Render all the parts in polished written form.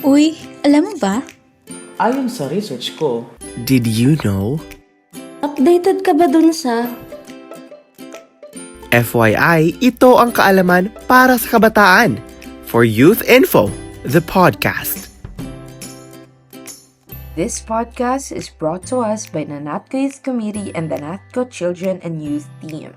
Uy, alam mo ba? Ayon sa research ko, Did you know? Updated ka ba dun sa... FYI, ito ang kaalaman para sa kabataan. For Youth Info, the podcast. This podcast is brought to us by the NATCO Youth Committee and the NATCO Children and Youth Team.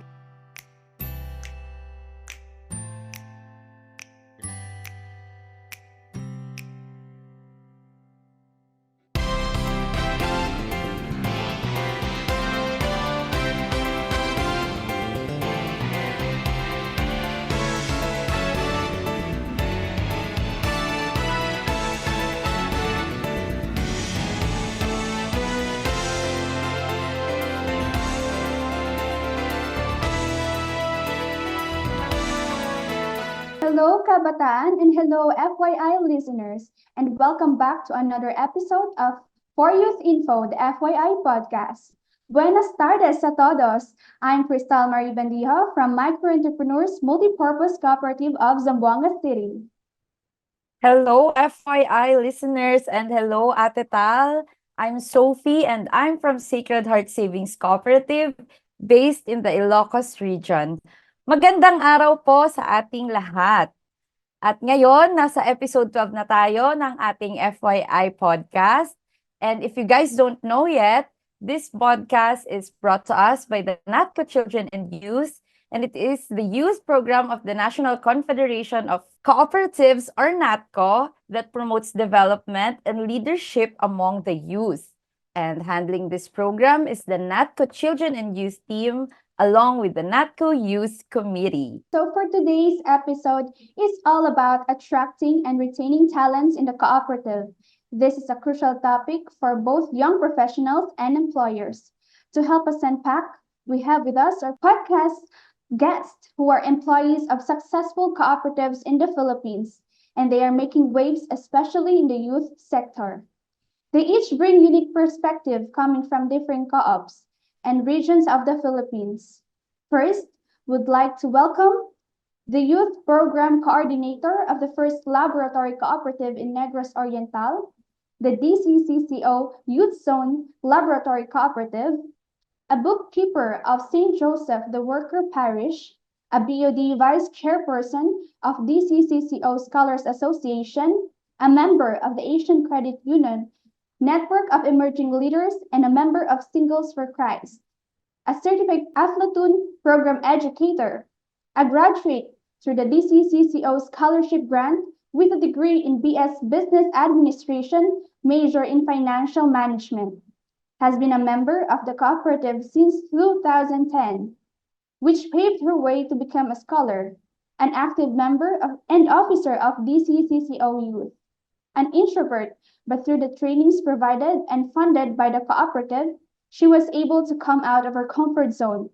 Hello, kabataan, and hello, FYI listeners, and welcome back to another episode of For Youth Info, the FYI podcast. Buenas tardes a todos. I'm Cristal Marie Bendijo from Micro Entrepreneurs Multipurpose Cooperative of Zamboanga City. Hello, FYI listeners, and hello, Ate Tal. I'm Sophie, and I'm from Sacred Heart Savings Cooperative based in the Ilocos region. Magandang araw po sa ating lahat. At ngayon, nasa episode 12 na tayo ng ating FYI podcast. And if you guys don't know yet, this podcast is brought to us by the NATCO Children and Youth, and it is the youth program of the National Confederation of Cooperatives, or NATCO, that promotes development and leadership among the youth. And handling this program is the NATCO Children and Youth team, along with the NATCO Youth Committee. So for today's episode is all about attracting and retaining talents in the cooperative. This is a crucial topic for both young professionals and employers. To help us unpack, we have with us our podcast guests who are employees of successful cooperatives in the Philippines, and they are making waves, especially in the youth sector. They each bring unique perspective coming from different co-ops and regions of the Philippines. First, would like to welcome the Youth Program Coordinator of the First Laboratory Cooperative in Negros Oriental, the DCCCO Youth Zone Laboratory Cooperative, a bookkeeper of St. Joseph the Worker Parish, a BOD Vice Chairperson of DCCCO Scholars Association, a member of the Asian Credit Union Network of Emerging Leaders, and a member of Singles for Christ, a certified Aflatun program educator, a graduate through the DCCCO Scholarship Grant with a degree in BS Business Administration, major in Financial Management, has been a member of the cooperative since 2010, which paved her way to become a scholar, an active member of, and officer of DCCCO Youth, an introvert, but through the trainings provided and funded by the cooperative, she was able to come out of her comfort zone,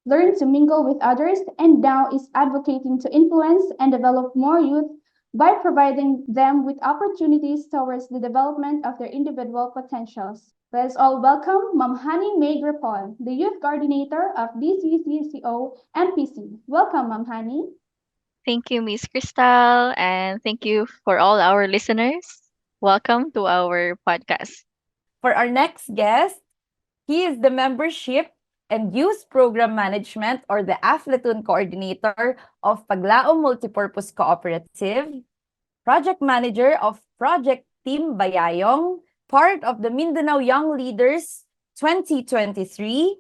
learn to mingle with others, and now is advocating to influence and develop more youth by providing them with opportunities towards the development of their individual potentials. Let's all welcome Ma'am Hani May Grapon, the Youth Coordinator of DCCCO MPC. Welcome, Ma'am Hani. Thank you, Miss Crystal, and thank you for all our listeners. Welcome to our podcast. For our next guest, he is the Membership and Youth Program Management, or the Aflatun Coordinator of Paglaom Multipurpose Cooperative, Project Manager of Project Team Bayayong, part of the Mindanao Young Leaders 2023,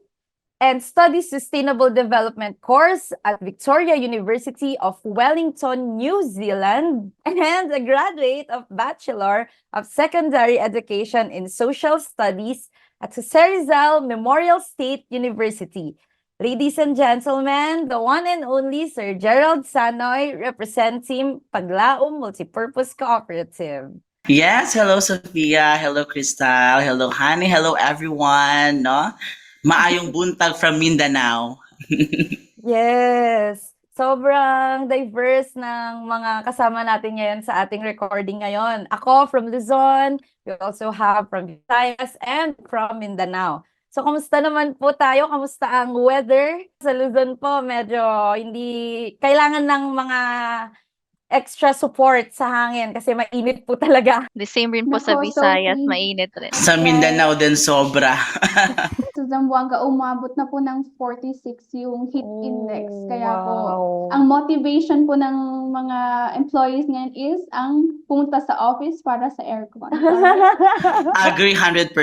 and studies Sustainable Development course at Victoria University of Wellington, New Zealand, and a graduate of Bachelor of Secondary Education in Social Studies at Jose Rizal Memorial State University. Ladies and gentlemen, the one and only Sir Gerald Sanoy, representing Paglaom Multipurpose Cooperative. yes, hello Sophia, hello Crystal, hello Honey, hello everyone, no? Maayong buntag from Mindanao. Yes, sobrang diverse ng mga kasama natin ngayon sa ating recording ngayon. Ako from Luzon, we also have from Visayas and from Mindanao. So, kamusta naman po tayo? Kamusta ang weather? Sa Luzon po, medyo hindi kailangan ng mga extra support sa hangin kasi mainit po talaga. The same rin po sa Nako, Visayas, Sophie. mainit rin. Sa Mindanao din sobra. Sa Zamboanga, umabot na po ng 46 yung heat index. Kaya po, wow. ang motivation po ng mga employees ngayon is ang pumunta sa office para sa aircon. Agree 100%.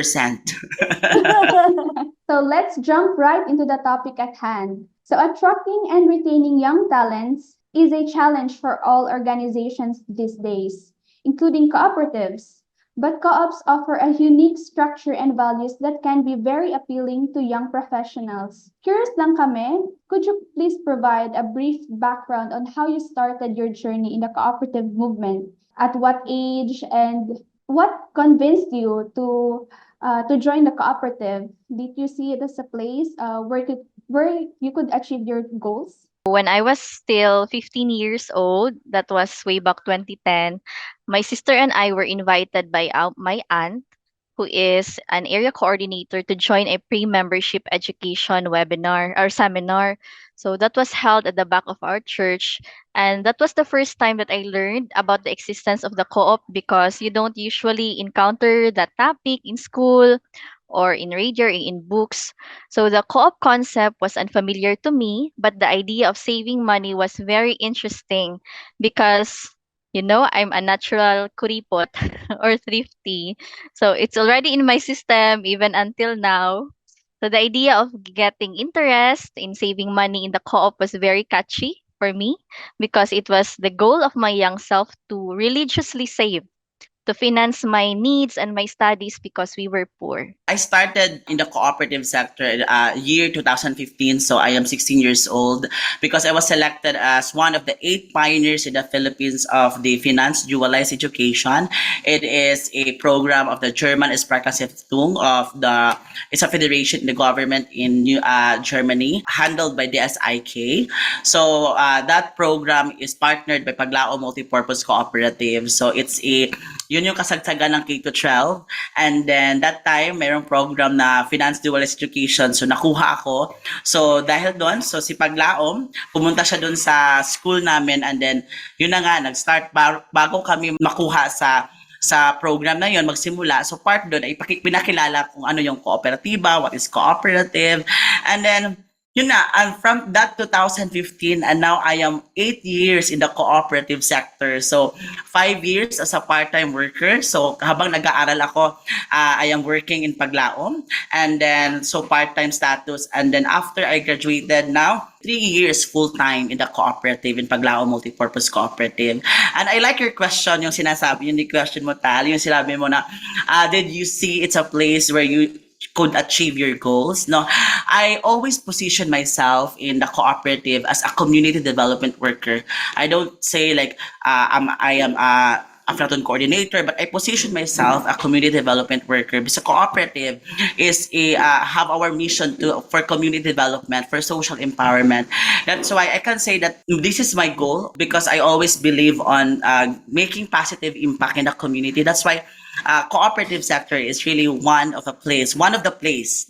So let's jump right into the topic at hand. So attracting and retaining young talents is a challenge for all organizations these days, including cooperatives. But co-ops offer a unique structure and values that can be very appealing to young professionals. Curious lang kami, could you please provide a brief background on how you started your journey in the cooperative movement? At what age and what convinced you to join the cooperative? Did you see it as a place where you could achieve your goals? When I was still 15 years old, that was way back 2010, my sister and I were invited by my aunt, who is an area coordinator, to join a pre-membership education webinar or seminar. So that was held at the back of our church. And that was the first time that I learned about the existence of the co-op, because you don't usually encounter that topic in school or in radio or in books. So the co-op concept was unfamiliar to me, but the idea of saving money was very interesting because, I'm a natural kuripot or thrifty. So it's already in my system even until now. So the idea of getting interest in saving money in the co-op was very catchy for me, because it was the goal of my young self to religiously save to finance my needs and my studies because we were poor. I started in the cooperative sector year 2015, so I am 16 years old, because I was selected as one of the 8 pioneers in the Philippines of the Finance Dualized Education. It is a program of the German Sparkasstiftung it's a federation in the government in Germany, handled by the SIK. So that program is partnered by Paglao Multipurpose Cooperative. So yun yung kasagsagan ng K-12. And then that time, mayroong program na Finance Dualized Education. So nakuha ako. So dahil doon, so si Paglaom, pumunta siya doon sa school namin. And then yun na nga, nag-start bago kami makuha sa program na yun, magsimula. So part doon ay pinakilala kung ano yung kooperatiba, what is cooperative. And then yun na, and from that 2015, and now I am 8 years in the cooperative sector. So 5 years as a part-time worker. So habang nag-aaral ako, I am working in Paglaom, and then so part-time status. And then after I graduated now, 3 years full-time in the cooperative, in Paglaom Multipurpose Cooperative. And I like your question, yung sinasabi, yung question mo, Tal, yung sinabi mo na, did you see it's a place where you could achieve your goals? No, I always position myself in the cooperative as a community development worker. I don't say like I am a Aflaton coordinator, but I position myself a community development worker, because a cooperative is have our mission for community development, for social empowerment. That's why I can say that this is my goal, because I always believe on making positive impact in the community. That's why cooperative sector is really one of the place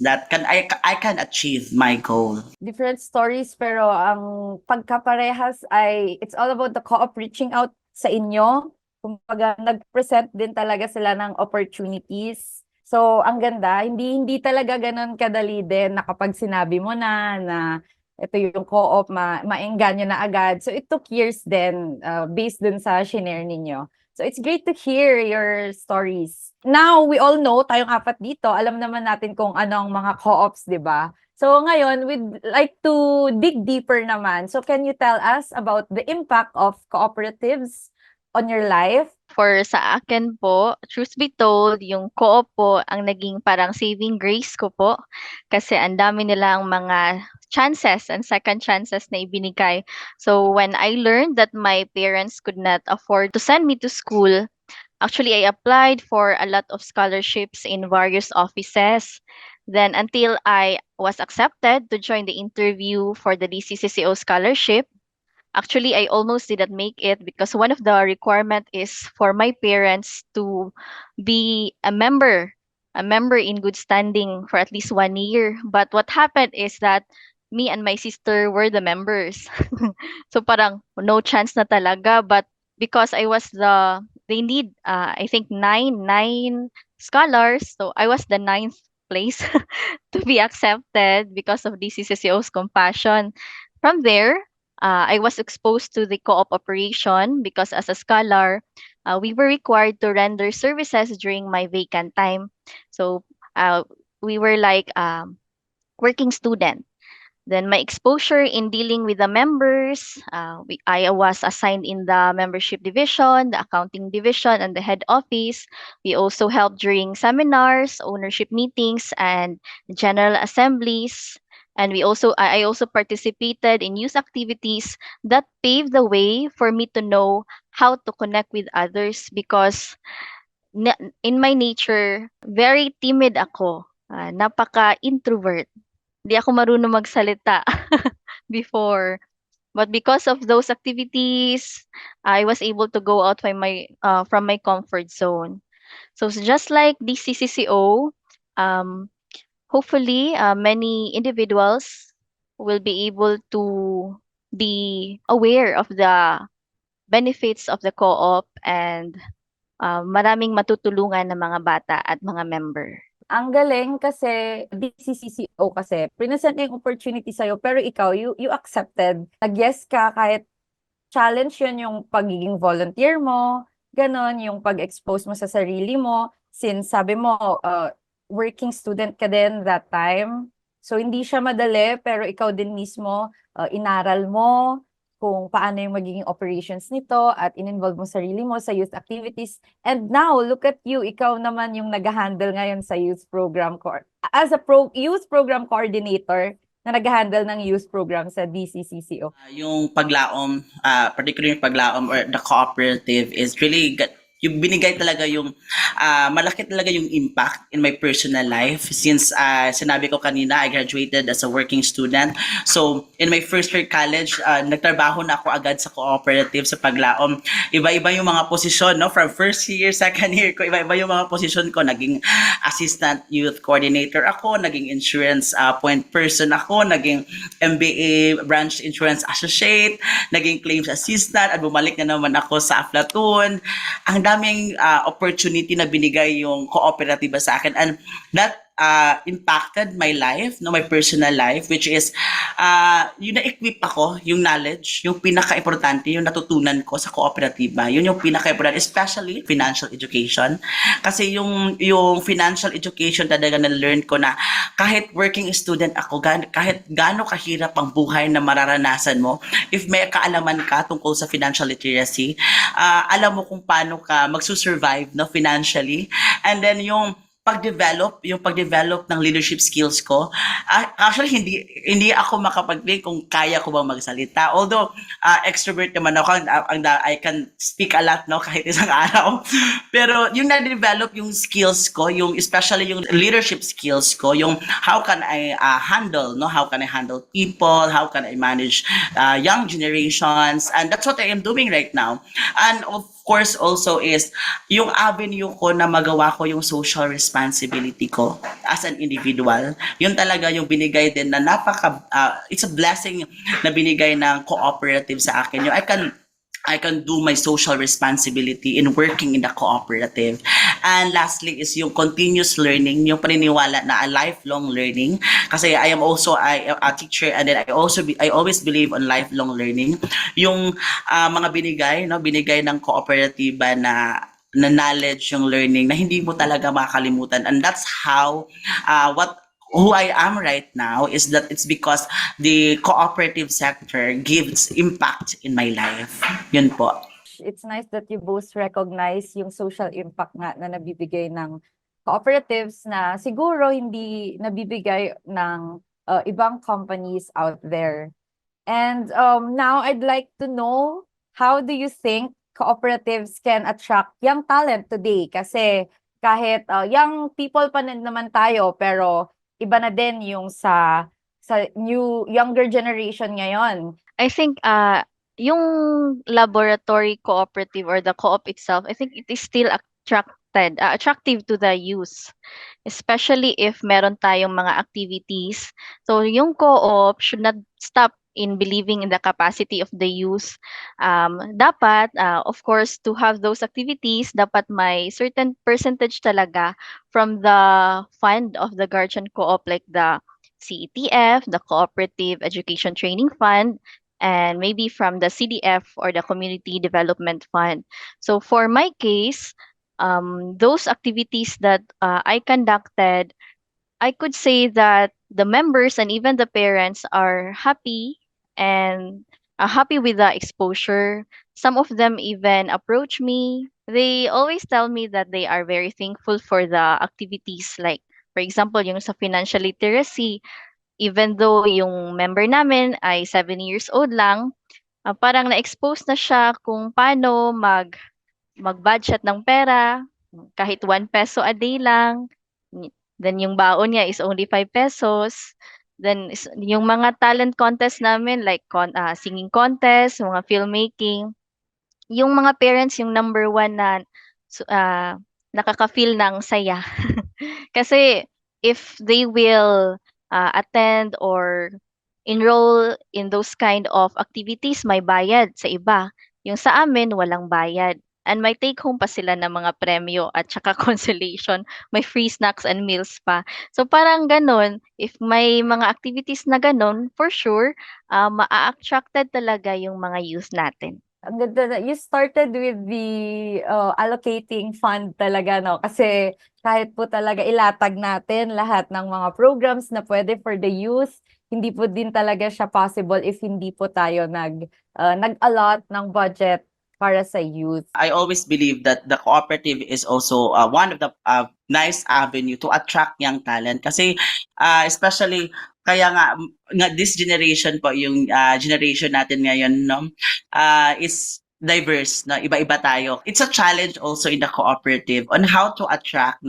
that I can achieve my goal. Different stories, pero ang pagkaparehas ay it's all about the co-op reaching out sa inyo. Kumbaga, nag-present din talaga sila ng opportunities. So, ang ganda, hindi talaga ganun kadali din na kapag sinabi mo na ito yung co-op, maengganyo na agad. So, it took years din based dun sa shinare ninyo. So, it's great to hear your stories. Now, we all know, tayong apat dito, alam naman natin kung ano ang mga co-ops, di ba? So, ngayon, we'd like to dig deeper naman. So, can you tell us about the impact of cooperatives on your life? For sa akin po, truth be told, yung co-op po ang naging parang saving grace ko po, kasi ang dami nilang mga chances and second chances na ibinigay. So when I learned that my parents could not afford to send me to school, actually I applied for a lot of scholarships in various offices. Then until I was accepted to join the interview for the DCCCO scholarship, actually, I almost didn't make it because one of the requirement is for my parents to be a member in good standing for at least 1 year. But what happened is that me and my sister were the members. So parang no chance na talaga. But because they need, I think, nine scholars. So I was the ninth place to be accepted because of DCCCO's compassion. From there, I was exposed to the co-op operation because as a scholar, we were required to render services during my vacant time. So uh, we were like working student. Then my exposure in dealing with the members, I was assigned in the membership division, the accounting division, and the head office. We also helped during seminars, ownership meetings, and general assemblies. And I also participated in youth activities that paved the way for me to know how to connect with others because in my nature, very timid ako. Napaka-introvert. Di ako marunong magsalita before. But because of those activities, I was able to go out from my comfort zone. So just like the CCCO, um, hopefully many individuals will be able to be aware of the benefits of the co-op and maraming matutulungan ng mga bata at mga member. Ang galing kasi DCCCO kasi present niya yung opportunity sa'yo pero ikaw, you accepted. Nag-yes ka kahit challenge yun yung pagiging volunteer mo, ganon, yung pag-expose mo sa sarili mo. Since sabi mo, working student ka din that time. So hindi siya madali pero ikaw din mismo, inaral mo kung paano yung magiging operations nito at in-involve mo sarili mo sa youth activities. And now, look at you, ikaw naman yung nag-handle ngayon sa youth program as a youth program coordinator na nag-handle ng youth program sa DCCCO. Yung paglaom, particularly yung paglaom or the cooperative is really yung binigay talaga yung malaki talaga yung impact in my personal life since sinabi ko kanina I graduated as a working student. So in my first year college, nagtrabaho na ako agad sa cooperative sa paglaom. Iba-iba yung mga posisyon, no? From first year, second year ko, iba-iba yung mga posisyon ko. Naging assistant youth coordinator ako, naging insurance point person ako, naging MBA branch insurance associate, naging claims assistant, at bumalik na naman ako sa Aflatun. Ang daming opportunity na binigay yung kooperatiba sa akin, and that impacted my life, no, my personal life, which is yung na-equip ako, yung knowledge, yung pinaka-importante, yung natutunan ko sa kooperatiba. Yun yung pinaka-importante, especially financial education. Kasi yung financial education talaga na-learn ko na kahit working student ako, kahit gaano kahirap ang buhay na mararanasan mo, if may kaalaman ka tungkol sa financial literacy, alam mo kung paano ka magsusurvive, no, financially. And then yung pagdevelop ng leadership skills ko. Actually, hindi ako makapag-claim kung kaya ko bang magsalita. Although, extrovert naman ako, I can speak a lot, no, kahit isang araw. Pero yung na-develop yung skills ko, especially yung leadership skills ko, yung how can I handle, no, how can I handle people, how can I manage young generations, and that's what I am doing right now. And of course also is yung avenue ko na magawa ko yung social responsibility ko as an individual. Yun talaga yung binigay din na it's a blessing na binigay ng cooperative sa akin. Yung I can do my social responsibility in working in the cooperative. And lastly is yung continuous learning, yung paniniwala na a lifelong learning. Kasi I am also a teacher, and then I always believe on lifelong learning. Yung mga binigay ng kooperatiba na knowledge, yung learning na hindi mo talaga makakalimutan. And that's how who I am right now is that it's because the cooperative sector gives impact in my life. Yun po. It's nice that you both recognize yung social impact nga na nabibigay ng cooperatives na siguro hindi nabibigay ng ibang companies out there. And now I'd like to know, how do you think cooperatives can attract young talent today? Kasi kahit young people pa naman tayo, pero iba na din yung sa younger generation ngayon. I think yung laboratory cooperative or the co-op itself, I think it is still attractive to the youth, especially if meron tayong mga activities. So yung co-op should not stop in believing in the capacity of the youth. Dapat, of course, to have those activities, dapat may certain percentage talaga from the fund of the Guardian Co-op, like the CETF, the Cooperative Education Training Fund, and maybe from the CDF or the Community Development Fund. So for my case, those activities that I conducted, I could say that the members and even the parents are happy and happy with the exposure. Some of them even approach me. They always tell me that they are very thankful for the activities, like for example, yung sa financial literacy, even though yung member namin ay 7 years old lang, parang na-expose na siya kung paano mag-budget ng pera, kahit 1 peso a day lang. Then yung baon niya is only 5 pesos. Then yung mga talent contest namin, like singing contest, mga filmmaking, yung mga parents yung number one na nakaka-feel ng saya. Kasi if they will attend or enroll in those kind of activities, may bayad sa iba. Yung sa amin, walang bayad. And may take home pa sila ng mga premyo at saka consolation. May free snacks and meals pa. So parang ganun, if may mga activities na ganun, for sure, maa-attracted talaga yung mga youth natin. Ang ganda na. You started with the allocating fund talaga, no? Kasi kahit po talaga ilatag natin lahat ng mga programs na pwede for the youth, hindi po din talaga siya possible if hindi po tayo nag-allot ng budget para sa youth. I always believe that the cooperative is also one of the nice avenue to attract young talent kasi especially kaya nga this generation po yung generation natin ngayon, no, is diverse, no, iba-iba tayo. It's a challenge also in the cooperative on how to attract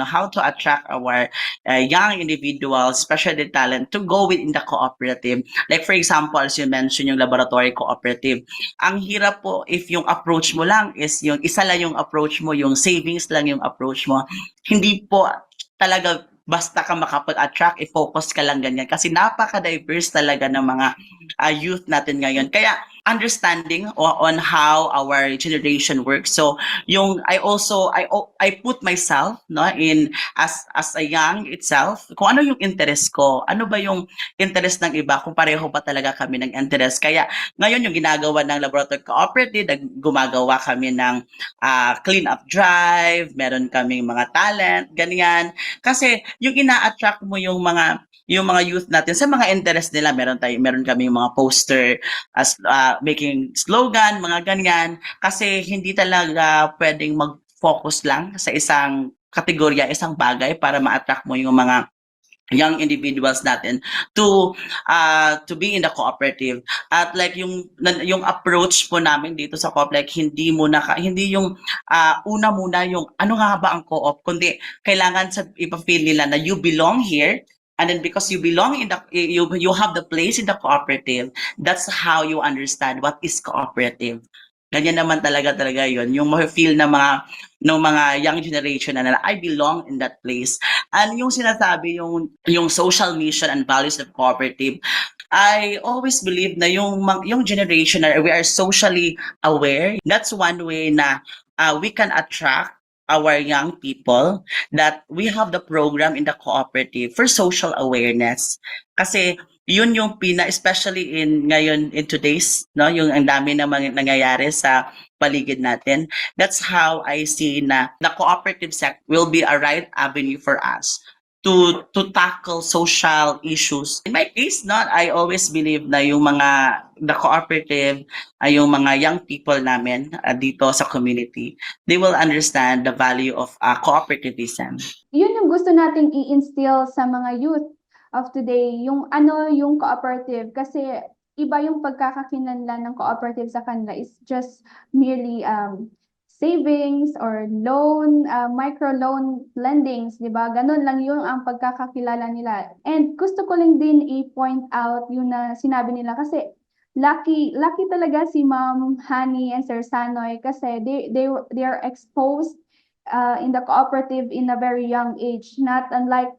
our young individuals, especially the talent, to go within the cooperative. Like for example, as you mentioned, yung laboratory cooperative. Ang hirap po if yung approach mo lang is yung isa lang yung approach mo, yung savings lang yung approach mo. Hindi po talaga basta ka makapag-attract, i-focus ka lang ganyan. Kasi napaka-diverse talaga ng mga youth natin ngayon. Kaya understanding on how our generation works. So yung I put myself, no, in as a young itself, kung ano yung interest ko, ano ba yung interest ng iba, kung pareho ba talaga kami ng interest. Kaya ngayon yung ginagawa ng Laboratory Cooperative, gumagawa kami ng clean up drive, meron kaming mga talent, ganyan. Kasi yung ina-attract mo yung mga youth natin sa mga interest nila, meron kami mga poster as making slogan, mga ganyan, kasi hindi talaga pwedeng mag-focus lang sa isang kategorya, isang bagay para ma-attract mo yung mga young individuals natin to be in the cooperative. At like yung approach po namin dito sa co-op, like hindi yung una muna yung ano nga ba ang co-op, kundi kailangan ipa-feel nila na you belong here. And then because you belong in you have the place in the cooperative, that's how you understand what is cooperative. Ganyan naman talaga yun. Yung ma-feel na mga young generation na I belong in that place. And yung sinasabi, yung social mission and values of cooperative, I always believe na yung generation na we are socially aware. That's one way na we can attract our young people, that we have the program in the cooperative for social awareness. Kasi yun yung especially in today's, no, yung ang dami na nangyayari sa paligid natin. That's how I see na the cooperative sector will be a right avenue for us to tackle social issues. In my case, I always believe na the cooperative ay yung mga young people namin dito sa community, they will understand the value of cooperativism. Yun yung gusto nating i-instill sa mga youth of today, yung cooperative, kasi iba yung pagkakakilanlan ng cooperative sa kanila is just merely savings or loan, micro-loan lendings, di ba? Ganun lang yun ang pagkakakilala nila. And gusto ko lang din i-point out yung na sinabi nila kasi lucky talaga si Ma'am Hani and Sir Sanoy kasi they are exposed in the cooperative in a very young age, not unlike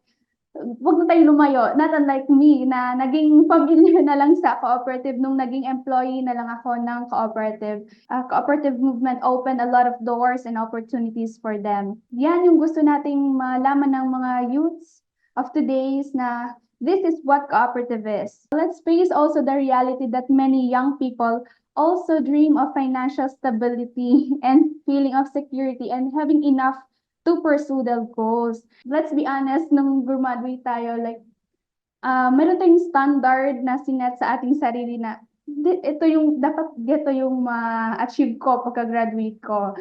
wag na tayo lumayo. Not unlike me na naging familiar na lang sa cooperative nung naging employee na lang ako ng cooperative. Cooperative movement opened a lot of doors and opportunities for them. Yan yung gusto nating malaman ng mga youths of today's na this is what cooperative is. Let's face also the reality that many young people also dream of financial stability and feeling of security and having enough to pursue their goals. Let's be honest, nung graduate tayo, like, meron tayong standard na sinet sa ating sarili na ito yung, dapat ito yung ma-achieve ko pagka-graduate ko.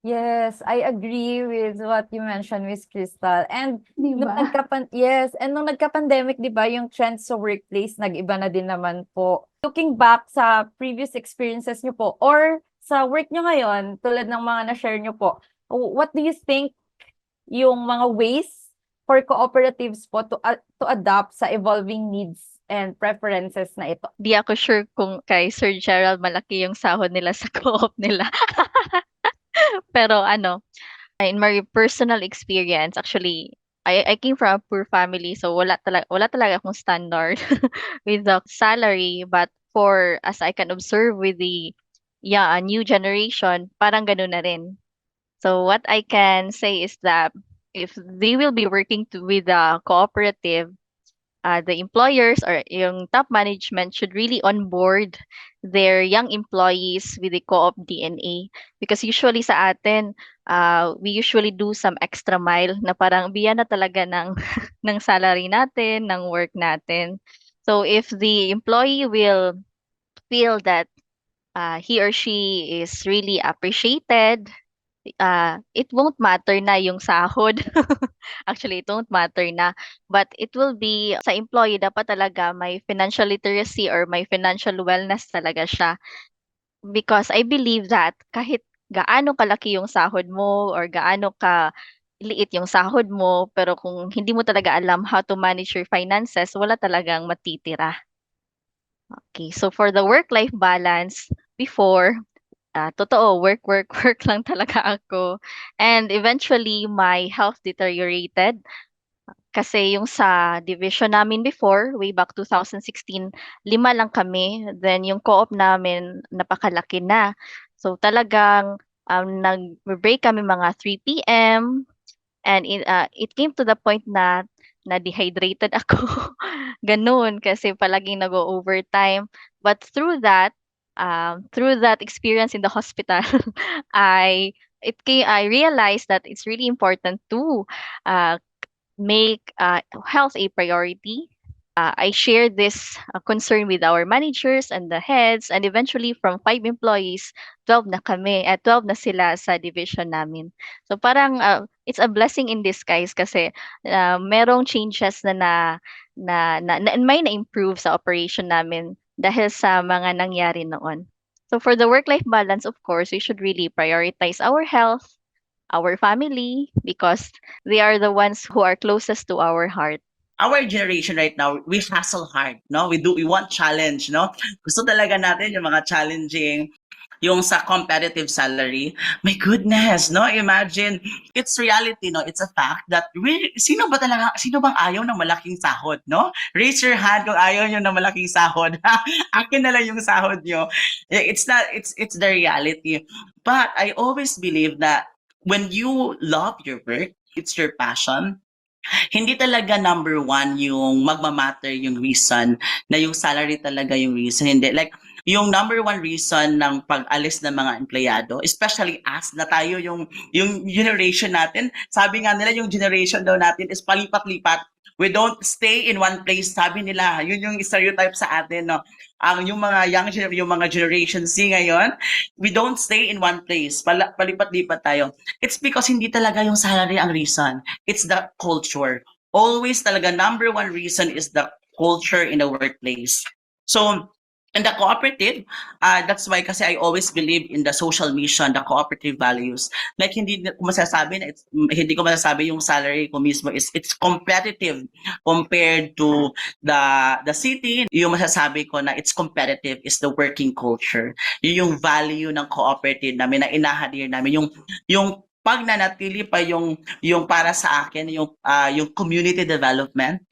Yes, I agree with what you mentioned, Miss Crystal. And Di nung ba? nung nagka-pandemic, 'di ba, yung trends sa workplace nag-iba na din naman po. Looking back sa previous experiences niyo po or sa work niyo ngayon, tulad ng mga na-share niyo po, what do you think yung mga ways for cooperatives po to adapt sa evolving needs and preferences na ito? Di ako sure kung kay Sir Gerald malaki yung sahod nila sa co-op nila. Pero in my personal experience, actually, I came from a poor family, so wala talaga akong standard with the salary. But as I can observe with the new generation, parang ganun na rin. So what I can say is that if they will be working with a cooperative, the employers or yung top management should really onboard their young employees with the co-op DNA. Because usually sa atin, we usually do some extra mile na parang biyan na talaga ng, ng salary natin, ng work natin. So if the employee will feel that he or she is really appreciated, it won't matter na yung sahod. Actually, it won't matter na. But it will be, sa employee, dapat talaga may financial literacy or may financial wellness talaga siya. Because I believe that kahit gaano kalaki yung sahod mo or gaano ka liit yung sahod mo, pero kung hindi mo talaga alam how to manage your finances, wala talagang matitira. Okay, so for the work-life balance, before, totoo, work, work, work lang talaga ako. And eventually, my health deteriorated. Kasi yung sa division namin before, way back 2016, 5 lang kami. Then yung co-op namin, napakalaki na. So talagang nag-break kami mga 3 p.m. And it came to the point na na-dehydrated ako. Ganun, kasi palaging nag-overtime. But through that experience in the hospital, I realized that it's really important to uh, make health a priority. I shared this concern with our managers and the heads, and eventually from 5 employees, 12 na kami, 12 na sila sa division namin. So parang it's a blessing in disguise kasi merong changes na may na-improve sa operation namin dahil sa mga nangyari noon. So for the work-life balance, of course, we should really prioritize our health, our family, because they are the ones who are closest to our heart. Our generation right now, we hustle hard, no? We want challenge, no? Gusto talaga natin yung mga challenging, yung sa competitive salary. My goodness, no? Imagine, it's reality, no? It's a fact that sino bang ayaw ng malaking sahod, no? Raise your hand kung ayaw nyo ng malaking sahod. Akin na lang yung sahod nyo. It's the reality. But I always believe that when you love your work, it's your passion, hindi talaga number one yung magmamatter yung reason na yung salary talaga yung reason. Hindi. Like, yung number one reason ng pag-alis ng mga empleyado, especially us, na tayo yung generation natin, sabi nga nila yung generation daw natin is palipat-lipat. We don't stay in one place, sabi nila. Yun yung stereotype sa atin, no? Yung mga Generation Z ngayon, we don't stay in one place. Palipat-lipat tayo. It's because hindi talaga yung salary ang reason. It's the culture. Always talaga, number one reason is the culture in the workplace. So, in the cooperative, that's why kasi I always believe in the social mission, the cooperative values. Like hindi ko masasabi yung salary ko mismo is it's competitive compared to the city. Yung masasabi ko na it's competitive is the working culture. Yung value ng cooperative namin na inahadir namin, yung pag nanatili pa yung para sa akin, yung community development,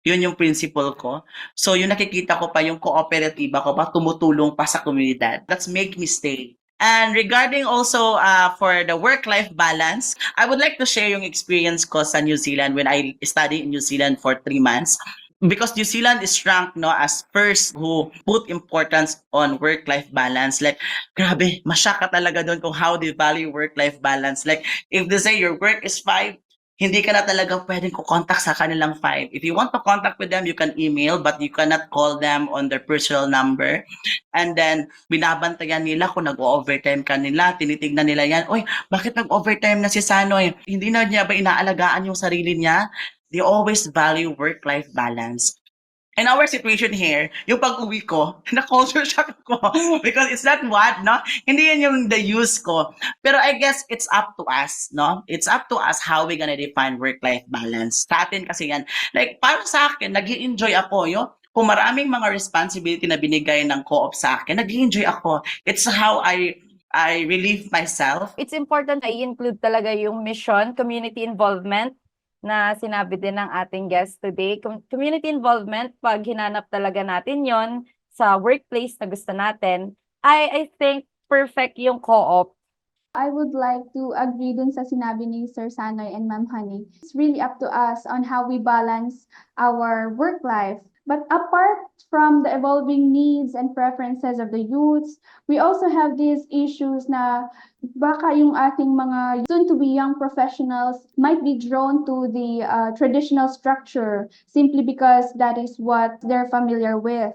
yun yung principle ko. So, yung nakikita ko pa yung kooperatiba ko pa, tumutulong pa sa komunidad. That's make me stay. And regarding also for the work-life balance, I would like to share yung experience ko sa New Zealand when I studied in New Zealand for 3 months. Because New Zealand is ranked as first who put importance on work-life balance. Like, grabe, masyaka talaga doon kung how they value work-life balance. Like, if they say your work is 5, hindi ka na talaga pwedeng contact sa kanilang 5. If you want to contact with them, you can email, but you cannot call them on their personal number. And then, binabantayan nila kung nag-overtime ka nila, tinitignan nila yan, oy, bakit nag-overtime na si Sanoy? Hindi na niya ba inaalagaan yung sarili niya? They always value work-life balance. In our situation here, yung pag-uwi ko, na-culture shock ko because it's not what, no? Hindi yan yung the use ko. Pero I guess it's up to us, no? It's up to us how we gonna define work-life balance. Sa atin kasi yan. Like, para sa akin, nag-i-enjoy ako, kung maraming mga responsibility na binigay ng co-op sa akin, nag-i-enjoy ako. It's how I relieve myself. It's important na i-include talaga yung mission, community involvement, na sinabi din ng ating guest today. Community involvement, pag hinanap talaga natin yon sa workplace na gusto natin, I think perfect yung co-op. I would like to agree dun sa sinabi ni Sir Sanoy and Ma'am Honey. It's really up to us on how we balance our work life. But apart from the evolving needs and preferences of the youths, we also have these issues na baka yung ating mga soon-to-be young professionals might be drawn to the traditional structure simply because that is what they're familiar with.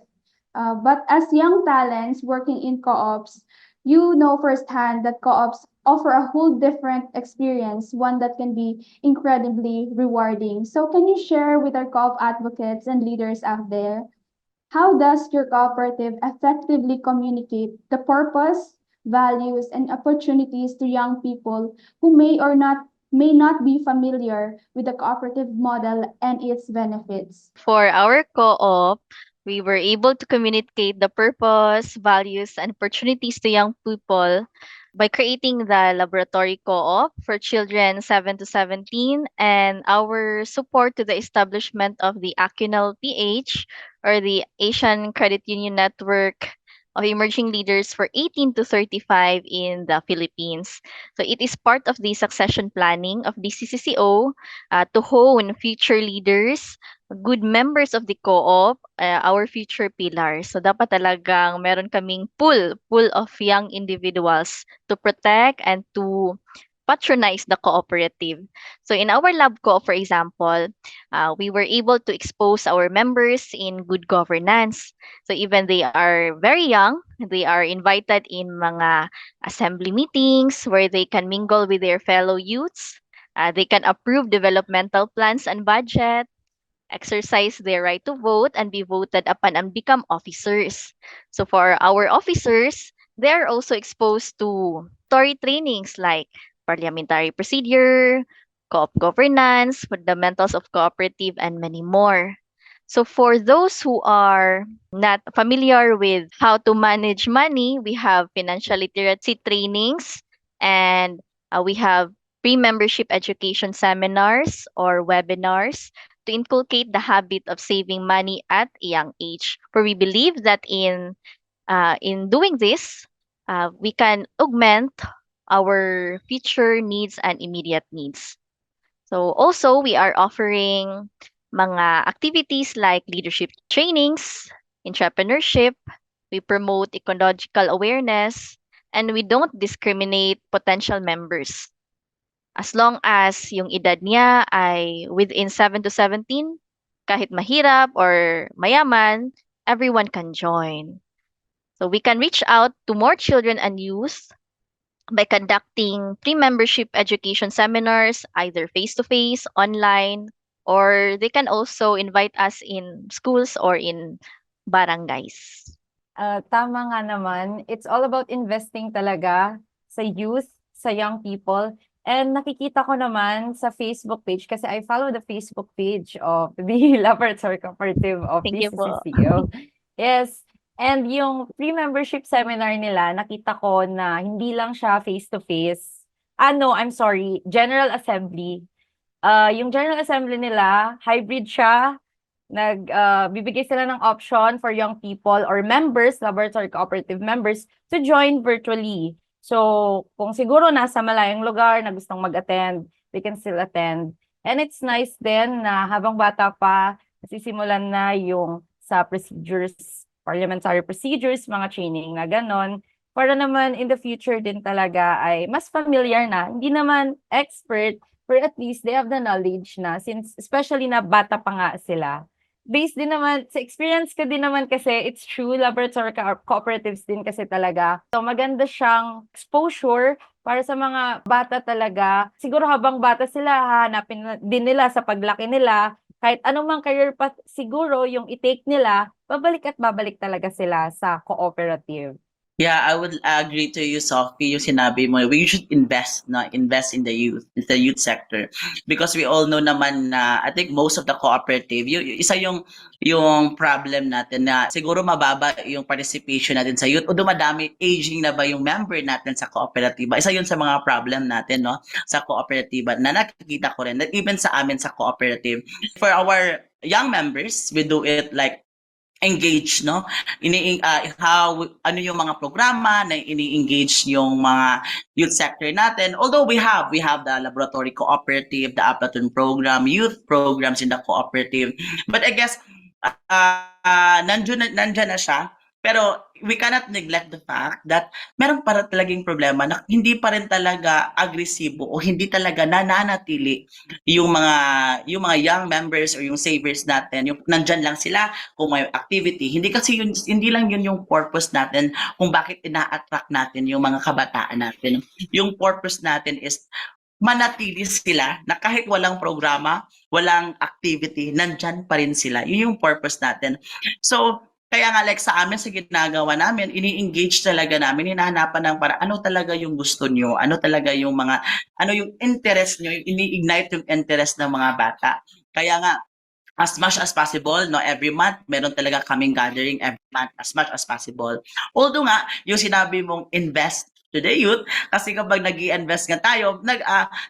But as young talents working in co-ops, you know firsthand that co-ops offer a whole different experience, one that can be incredibly rewarding. So can you share with our co-op advocates and leaders out there, how does your cooperative effectively communicate the purpose, values, and opportunities to young people who may not be familiar with the cooperative model and its benefits? For our co-op, we were able to communicate the purpose, values, and opportunities to young people by creating the laboratory co-op for children 7 to 17 and our support to the establishment of the ACUNAL PH or the Asian Credit Union Network of emerging leaders for 18 to 35 in the Philippines. So it is part of the succession planning of the CCCO to hone future leaders, good members of the co-op, our future pillars. So dapat talagang meron kaming pool of young individuals to protect and to patronize the cooperative. So in our lab co, for example, we were able to expose our members in good governance. So even they are very young, they are invited in mga assembly meetings where they can mingle with their fellow youths. They can approve developmental plans and budget, exercise their right to vote and be voted upon and become officers. So for our officers, they are also exposed to story trainings like parliamentary procedure, co-op governance, fundamentals of cooperative, and many more. So for those who are not familiar with how to manage money, we have financial literacy trainings and we have pre-membership education seminars or webinars to inculcate the habit of saving money at a young age. For we believe that in doing this, we can augment our future needs and immediate needs. So also, we are offering mga activities like leadership trainings, entrepreneurship, we promote ecological awareness, and we don't discriminate potential members. As long as yung edad niya ay within 7 to 17, kahit mahirap or mayaman, everyone can join. So we can reach out to more children and youth by conducting pre-membership education seminars, either face-to-face, online, or they can also invite us in schools or in barangays. Tama nga naman. It's all about investing talaga sa youth, sa young people. And nakikita ko naman sa Facebook page, kasi I follow the Facebook page of the Laboratory Cooperative of Thank you po. PCCCO. Yes. And yung pre-membership seminar nila, nakita ko na hindi lang siya face-to-face. No, I'm sorry. General Assembly. Yung General Assembly nila, hybrid siya. Bibigay sila ng option for young people or members, laboratory cooperative members, to join virtually. So, kung siguro nasa malayong lugar na gustong mag-attend, they can still attend. And it's nice din na habang bata pa, nasisimulan na yung sa procedures, parliamentary procedures, mga training na ganon. Para naman in the future din talaga ay mas familiar na, hindi naman expert, but at least they have the knowledge na, since especially na bata pa nga sila. Based din naman, sa experience ko din naman kasi, it's true, laboratory cooperatives din kasi talaga. So maganda siyang exposure para sa mga bata talaga. Siguro habang bata sila, hahanapin din nila sa paglaki nila, kahit anumang career path siguro yung i-take nila, babalik at babalik talaga sila sa cooperative. Yeah, I would agree to you, Sophie, yung sinabi mo, we should invest in the youth sector. Because we all know naman na, I think most of the cooperative, isa yung problem natin na siguro mababa yung participation natin sa youth o dumadami, aging na ba yung member natin sa kooperatiba. Isa yun sa mga problem natin, no, sa kooperatiba na nakikita ko rin, that even sa amin sa cooperative. For our young members, we do it like engage, no? Ano yung mga programa na ini-engage yung mga youth sector natin. Although we have the laboratory cooperative, the Aflatun program, youth programs in the cooperative. But I guess nandyan na siya. Pero we cannot neglect the fact that meron pa rin talagang problema na hindi pa rin talaga agresibo o hindi talaga nananatili yung mga young members or yung savers natin, yung nandyan lang sila kung may activity. Hindi lang yun yung purpose natin kung bakit ina-attract natin yung mga kabataan natin. Yung purpose natin is manatili sila na kahit walang programa, walang activity, nandyan pa rin sila. Yun yung purpose natin. So, kaya nga like sa amin, sa ginagawa namin, ini-engage talaga namin, hinahanapan ng para ano talaga yung gusto nyo, ano talaga yung yung interest nyo, ini-ignite yung interest ng mga bata. Kaya nga, as much as possible, no, every month, meron talaga kaming gathering every month, as much as possible. Although nga, yung sinabi mong invest to the youth, kasi kapag nag-i-invest nga tayo,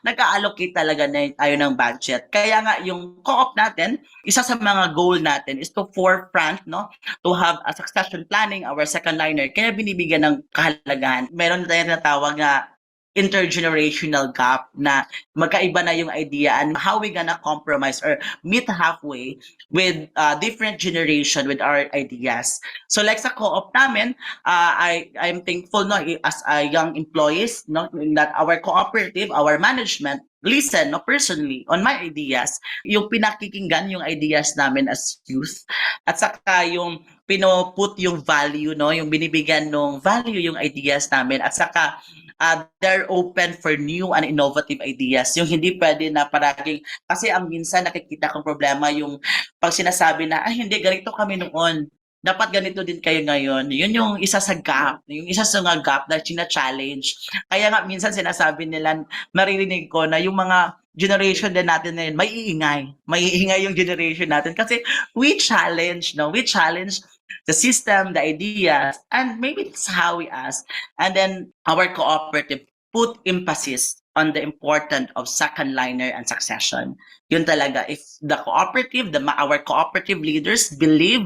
nag-allocate talaga na tayo ng budget. Kaya nga, yung co-op natin, isa sa mga goal natin is to forefront, no, to have a succession planning, our second liner, kaya binibigyan ng kahalagahan. Meron tayong natawag na intergenerational gap na magkaiba na yung idea and how we gonna compromise or meet halfway with different generation with our ideas. So like sa co-op namin, I'm thankful, no, as young employees, no, that our cooperative, our management listen, no, personally on my ideas, yung pinakikinggan yung ideas namin as youth, at saka yung pinoput yung value, no, yung binibigyan ng value yung ideas namin, at saka they're open for new and innovative ideas. Yung hindi pwede na paraging, kasi ang minsan nakikita kong problema yung pag sinasabi na, ay hindi, ganito kami noon, dapat ganito din kayo ngayon. Yun yung isa sa gap, yung isa sa mga gap na china-challenge. Kaya nga minsan sinasabi nila, maririnig ko na yung mga generation din natin na yun, may iingay yung generation natin kasi we challenge the system, the ideas, and maybe that's how we ask. And then our cooperative put emphasis on the importance of second liner and succession. Yun talaga, if the cooperative, our cooperative leaders believe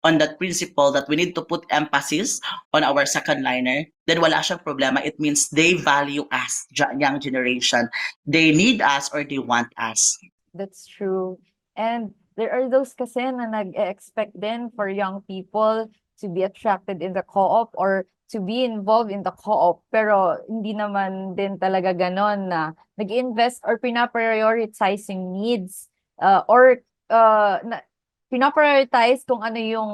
on that principle that we need to put emphasis on our second liner, then wala siyang problema. It means they value us, young generation. They need us or they want us. That's true. And there are those kasi na nag-expect din for young people to be attracted in the co-op or to be involved in the co-op. Pero hindi naman din talaga ganon na nag-invest or pinaprioritize yung needs or pinaprioritize kung ano yung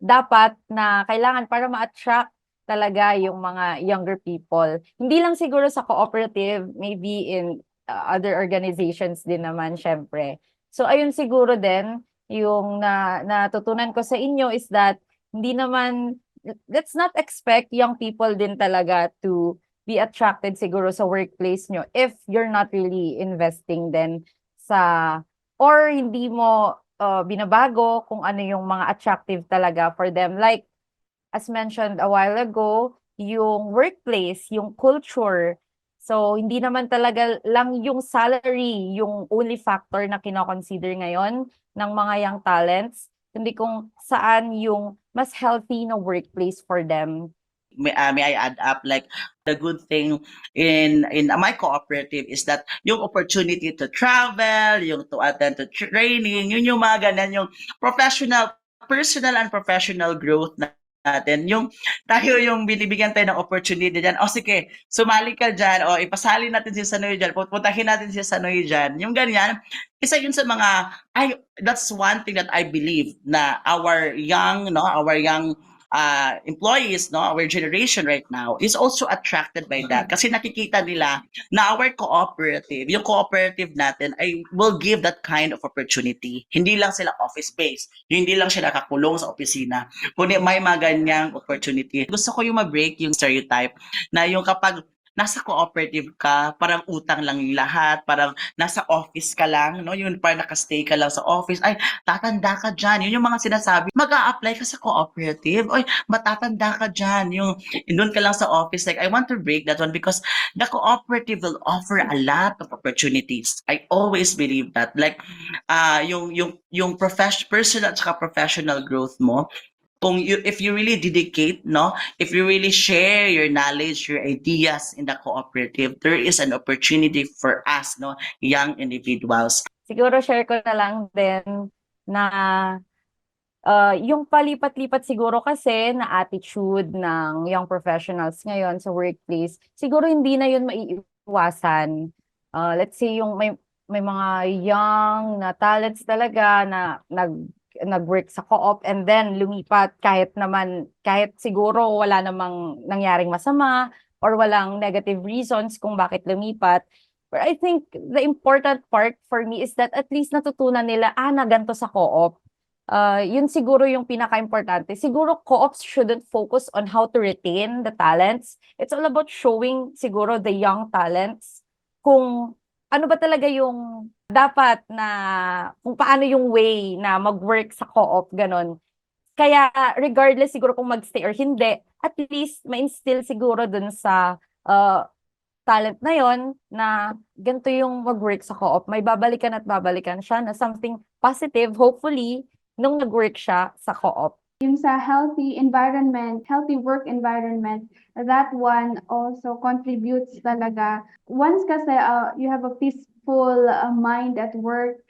dapat na kailangan para ma-attract talaga yung mga younger people. Hindi lang siguro sa cooperative, maybe in other organizations din naman, syempre. So, ayun siguro din, yung natutunan ko sa inyo is that hindi naman, let's not expect young people din talaga to be attracted siguro sa workplace nyo if you're not really investing then or hindi mo binabago kung ano yung mga attractive talaga for them. Like, as mentioned a while ago, yung workplace, yung culture, So, hindi naman talaga lang yung salary yung only factor na kino-consider ngayon ng mga young talents, kundi kung saan yung mas healthy na workplace for them. May I add up, like, the good thing in my cooperative is that yung opportunity to travel, yung to attend to training, yun yung mga ganun, yung personal and professional growth natin. Yung tayo yung binibigyan tayo ng opportunity dyan. O sige, sumali ka dyan, o ipasali natin si Sanoy dyan, puntahin natin si Sanoy dyan. Yung ganyan, isa yun sa mga, that's one thing that I believe na our young employees, no, our generation right now is also attracted by that kasi nakikita nila na our cooperative, yung cooperative natin ay will give that kind of opportunity. Hindi lang sila office-based, hindi lang sila kakulong sa opisina, kundi may mga ganyang opportunity. Gusto ko yung ma-break yung stereotype na yung kapag nasa cooperative ka, parang utang lang yung lahat, parang nasa office ka lang, no? Yung parang nakastay ka lang sa office, ay, tatanda ka dyan. Yun yung mga sinasabi. Mag-a-apply ka sa cooperative, ay, matatanda ka dyan. Yung, doon ka lang sa office, like, I want to break that one because the cooperative will offer a lot of opportunities. I always believe that. Like, yung personal at saka professional growth mo, if you really dedicate, no, if you really share your knowledge, your ideas in the cooperative, there is an opportunity for us, no, young individuals. Siguro share ko na lang din na yung palipat-lipat siguro kasi na attitude ng young professionals ngayon sa workplace, siguro hindi na yun maiiwasan. Let's say yung may mga young na talents talaga na nag-work sa co-op and then lumipat kahit siguro wala namang nangyaring masama or walang negative reasons kung bakit lumipat. But I think the important part for me is that at least natutunan nila, na ganito sa co-op. Yun siguro yung pinaka-importante. Siguro co-ops shouldn't focus on how to retain the talents. It's all about showing siguro the young talents kung ano ba talaga yung dapat na, kung paano yung way na mag-work sa co-op, ganon. Kaya regardless siguro kung mag-stay or hindi, at least ma-instill siguro dun sa talent na yon na ganito yung mag-work sa co-op. May babalikan at babalikan siya na something positive, hopefully, nung nag-work siya sa co-op. Yung sa healthy environment, healthy work environment, that one also contributes talaga. Once kasi you have a peaceful mind at work,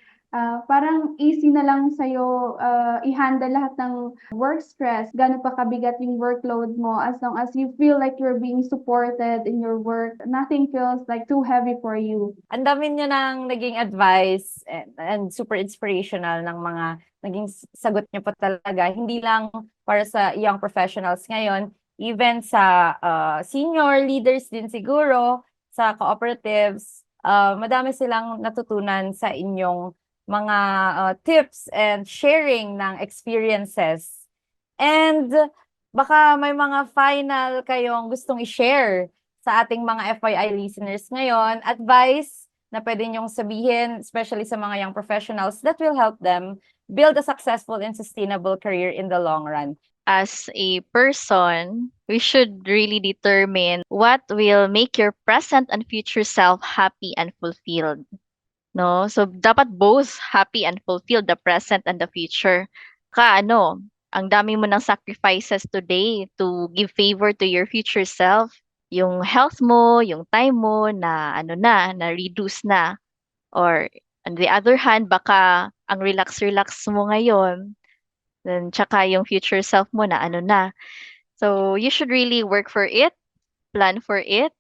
parang easy na lang sa'yo i-handle lahat ng work stress, gano'n pa kabigat yung workload mo, as long as you feel like you're being supported in your work, nothing feels like too heavy for you. Ang dami nyo nang naging advice and super inspirational ng mga naging sagot nyo pa talaga. Hindi lang para sa young professionals ngayon, even sa senior leaders din siguro, sa cooperatives, madami silang natutunan sa inyong mga tips and sharing ng experiences. And baka may mga final kayong gustong i-share sa ating mga FYI listeners ngayon, advice na pwede nyong sabihin, especially sa mga young professionals, that will help them build a successful and sustainable career in the long run. As a person, we should really determine what will make your present and future self happy and fulfilled. No? So, dapat both happy and fulfilled, the present and the future. Ang dami mo ng sacrifices today to give favor to your future self. Yung health mo, yung time mo na-reduce na. Or, on the other hand, baka ang relax-relax mo ngayon, then tsaka yung future self mo na. So, you should really work for it, plan for it,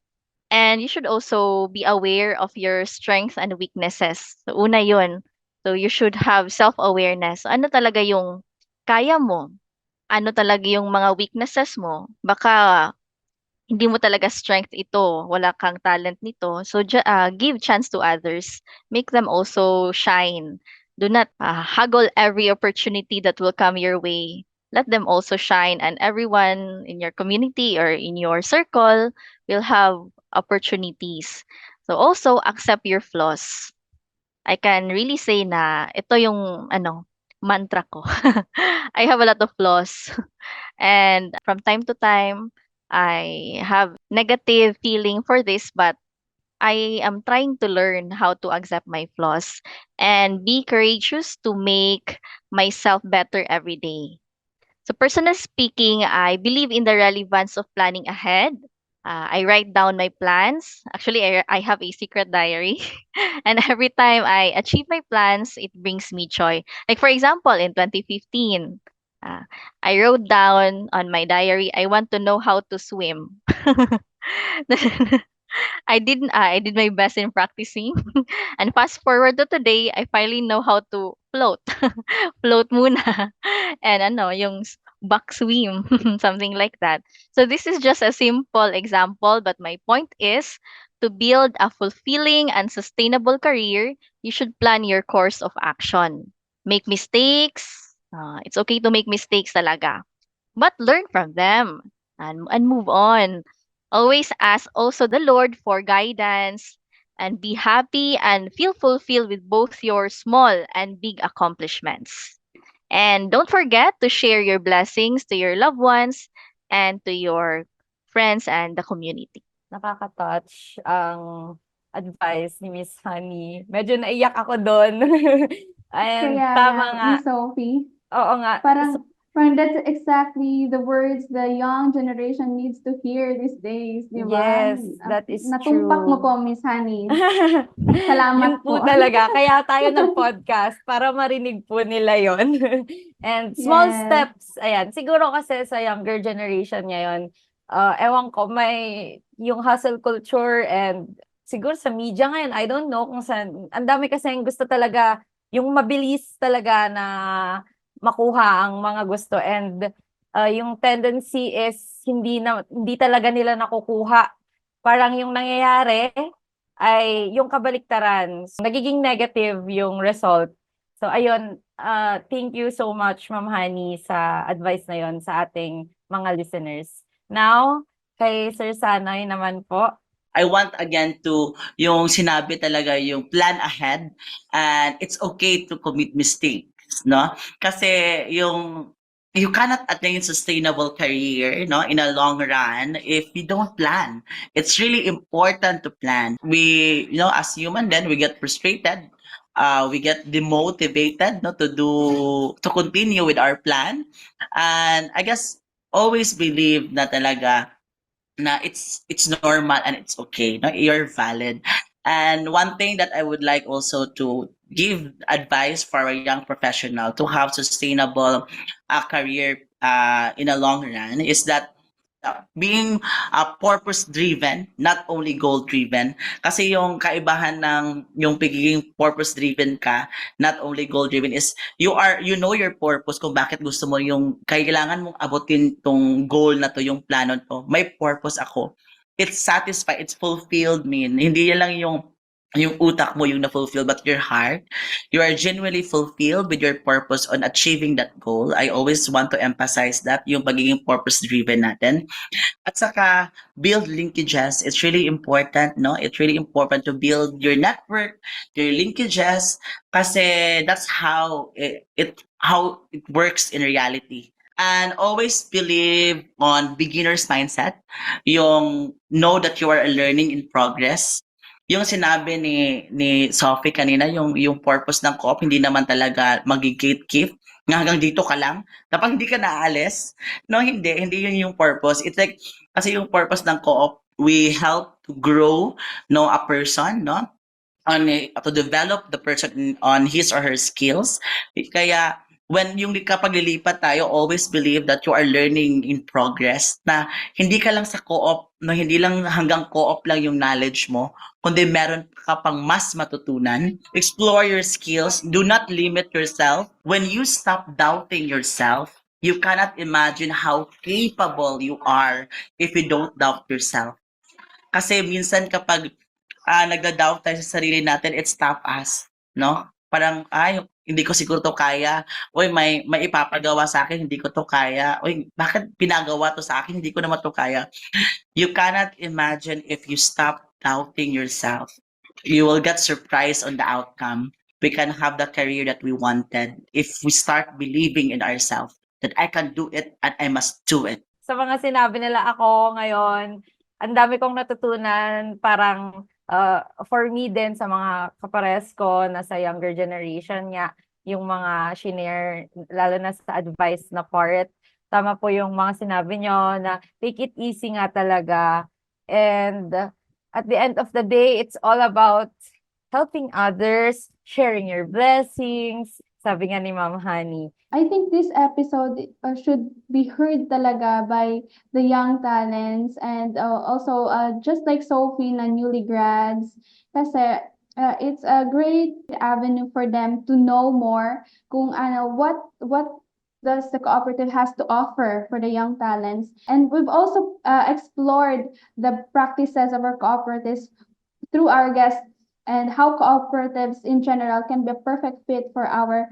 and you should also be aware of your strengths and weaknesses. So, una yun. So, you should have self-awareness. Ano talaga yung kaya mo? Ano talaga yung mga weaknesses mo? Baka hindi mo talaga strength ito, wala kang talent nito. So, give chance to others. Make them also shine. Do not haggle every opportunity that will come your way. Let them also shine, and everyone in your community or in your circle will have opportunities. So, also accept your flaws. I can really say na ito yung mantra ko. I have a lot of flaws. And from time to time, I have negative feeling for this, but I am trying to learn how to accept my flaws and be courageous to make myself better every day. So, personally speaking, I believe in the relevance of planning ahead. I write down my plans. Actually, I have a secret diary. And every time I achieve my plans, it brings me joy. Like, for example, in 2015, uh, I wrote down on my diary, I want to know how to swim. I did my best in practicing. And fast forward to today, I finally know how to float. Float muna. And ano, yung back swim, something like that. So this is just a simple example, but my point is to build a fulfilling and sustainable career, you should plan your course of action. Make mistakes. It's okay to make mistakes talaga, but learn from them and move on. Always ask also the Lord for guidance and be happy and feel fulfilled with both your small and big accomplishments. And don't forget to share your blessings to your loved ones and to your friends and the community. Nakaka-touch ang advice ni Miss Honey. Medyo naiyak ako doon. And Kaya tama nga, nga. Miss Sophie, Oo nga. parang, parang that's exactly the words the young generation needs to hear these days, di ba? Yes, that is Natumpak mo true. po, Miss Honey. Salamat Yun po po. talaga. Kaya tayo nag-podcast para marinig po nila yon. And small Yes. steps, ayan. Siguro kasi sa younger generation ngayon, ewan ko, may yung hustle culture and siguro sa media ngayon, I don't know kung saan, ang dami kasi yung gusto talaga, yung mabilis talaga na makuha ang mga gusto and yung tendency is hindi talaga nila nakukuha. Parang yung nangyayari ay yung kabaliktaran. So, nagiging negative yung result. So ayun, thank you so much Ma'am Honey sa advice na yon sa ating mga listeners. Now, kay Sir Sanoy naman po. I want again to yung sinabi talaga yung plan ahead and it's okay to commit mistakes, no? Kasi yung you cannot attain sustainable career, no, in a long run if you don't plan. It's really important to plan. We, you know, as human then we get frustrated. We get demotivated, no, to continue with our plan. And I guess always believe na talaga na it's normal and it's okay, no, you're valid. And one thing that I would like also to give advice for a young professional to have sustainable career in a long run is that being purpose driven, not only goal driven. Kasi yung kaibahan ng yung pagiging purpose driven ka, not only goal driven, is you know your purpose kung bakit gusto mo yung kailangan mong abutin tong goal na to, yung plano to. May purpose ako. It's satisfied, it's fulfilled me. Hindi yan lang yung utak mo yung na-fulfill, but your heart, you are genuinely fulfilled with your purpose on achieving that goal. I always want to emphasize that, yung pagiging purpose-driven natin. At saka, build linkages. It's really important, no? It's really important to build your network, your linkages, kasi that's how how it works in reality. And always believe on beginner's mindset. Yung know that you are a learning in progress. Yung sinabi ni Sophie kanina, yung purpose ng co-op, hindi naman talaga magi-gatekeep. Nga hanggang dito ka lang. Tapos hindi ka naaalis. No, hindi yun yung purpose. It's like, kasi yung purpose ng co-op, we help to grow, no, a person, no, to develop the person on his or her skills. Kaya when yung kapag lilipat tayo, always believe that you are learning in progress, na hindi ka lang sa co-op, no, hindi lang hanggang co-op lang yung knowledge mo, kundi meron ka pang mas matutunan. Explore your skills. Do not limit yourself. When you stop doubting yourself, you cannot imagine how capable you are if you don't doubt yourself. Kasi minsan kapag nagda-doubt tayo sa sarili natin, it stop us, no? Parang, ay, hindi ko siguro to kaya. Uy, may ipapagawa sa akin, hindi ko to kaya. Uy, bakit pinagawa to sa akin, hindi ko naman to kaya. You cannot imagine if you stop doubting yourself. You will get surprised on the outcome. We can have the career that we wanted if we start believing in ourselves that I can do it and I must do it. Sa mga sinabi nila ako ngayon, ang dami kong natutunan, parang For me din, sa mga kapares ko na sa younger generation nga, yung mga shinare, lalo na sa advice na part, tama po yung mga sinabi nyo na take it easy nga talaga. And at the end of the day, it's all about helping others, sharing your blessings, sabi nga ni Ma'am Honey. I think this episode should be heard talaga by the young talents and also just like Sophie na newly grads kasi it's a great avenue for them to know more kung what does the cooperative has to offer for the young talents. And we've also explored the practices of our cooperatives through our guests and how cooperatives in general can be a perfect fit for our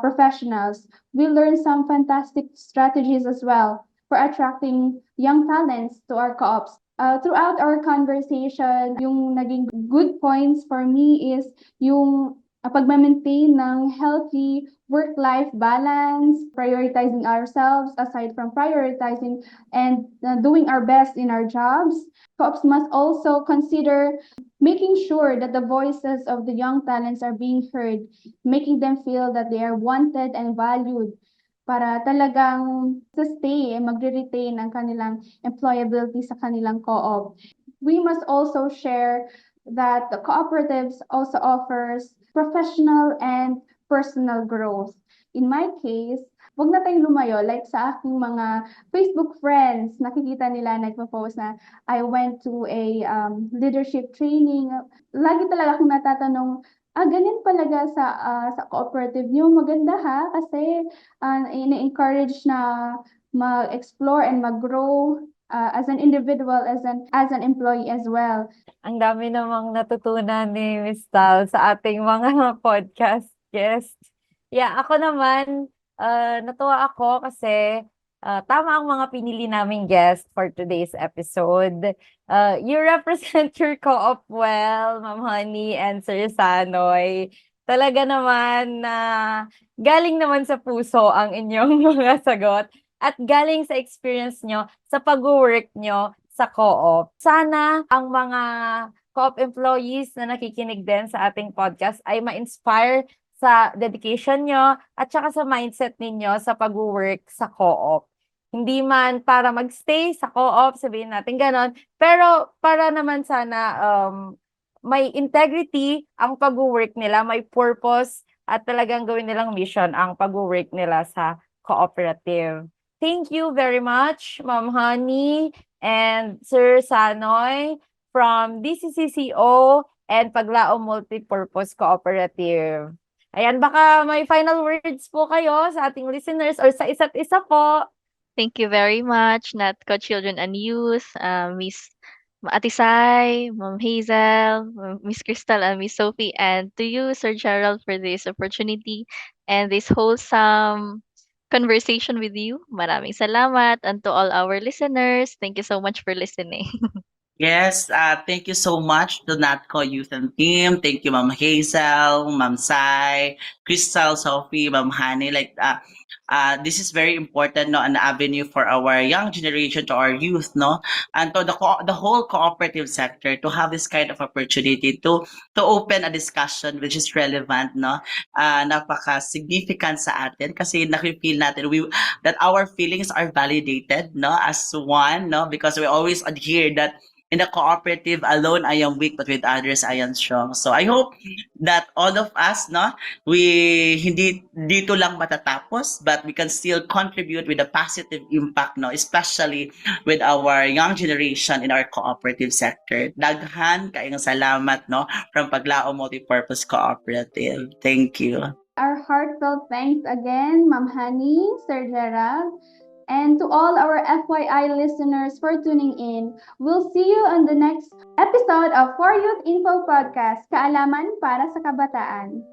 professionals. We learned some fantastic strategies as well for attracting young talents to our co-ops. Throughout our conversation, yung naging good points for me is yung pag-maintain ng healthy work-life balance, prioritizing ourselves aside from prioritizing and doing our best in our jobs. Co-ops must also consider making sure that the voices of the young talents are being heard, making them feel that they are wanted and valued para talagang stay and magre-retain ang kanilang employability sa kanilang co-op. We must also share that the cooperatives also offers professional and personal growth. In my case, wag na tayong lumayo. Like sa aking mga Facebook friends, nakikita nila nagpo-post na I went to a leadership training. Lagi talaga akong natatanong, ganyan palaga sa cooperative niyo. Maganda ha, kasi ina-encourage na mag-explore and mag-grow as an individual, as an employee as well. Ang dami namang natutunan ni Miss Tal sa ating mga podcast guests. Yeah, ako naman, natuwa ako kasi tama ang mga pinili naming guest for today's episode. You represent your co-op well, Ma'am Honey and Sir Sanoy. Talaga naman na galing naman sa puso ang inyong mga sagot at galing sa experience nyo sa pag-work nyo sa co-op. Sana ang mga co-op employees na nakikinig din sa ating podcast ay ma-inspire sa dedication nyo at saka sa mindset ninyo sa pag-work sa co-op. Hindi man para magstay sa co-op, sabihin natin ganon, pero para naman sana may integrity ang pag-work nila, may purpose at talagang gawin nilang mission ang pag-work nila sa cooperative. Thank you very much, Ma'am Honey and Sir Sanoy from DCCCO and Paglao Multipurpose Cooperative. Ayan, baka may final words po kayo sa ating listeners or sa isa't isa po. Thank you very much, NATCO Children and Youth, Miss Ate Sai, Ma'am Hazel, Miss Crystal, and Miss Sophie, and to you, Sir Gerald, for this opportunity and this wholesome conversation with you. Maraming salamat. And to all our listeners, thank you so much for listening. Yes, thank you so much to NATCO Youth and Team. Thank you, Ma'am Hazel, Ma'am Sai, Crystal, Sophie, Ma'am Hani. This is very important, no, an avenue for our young generation, to our youth, no, and to the whole cooperative sector to have this kind of opportunity to open a discussion which is relevant, no, napaka significant sa atin kasi nakifeel natin that our feelings are validated, no, as one, no, because we always adhere that in the cooperative alone I am weak, but with others I am strong. So I hope that all of us, no, we hindi dito lang matatapos, but we can still contribute with a positive impact, no, especially with our young generation in our cooperative sector. Daghan kaayong salamat, no, from Paglao Multipurpose Cooperative. Thank you. Our heartfelt thanks again, Ma'am Honey, Sir Gerald, and to all our FYI listeners for tuning in. We'll see you on the next episode of For Youth Info Podcast, Kaalaman para sa Kabataan.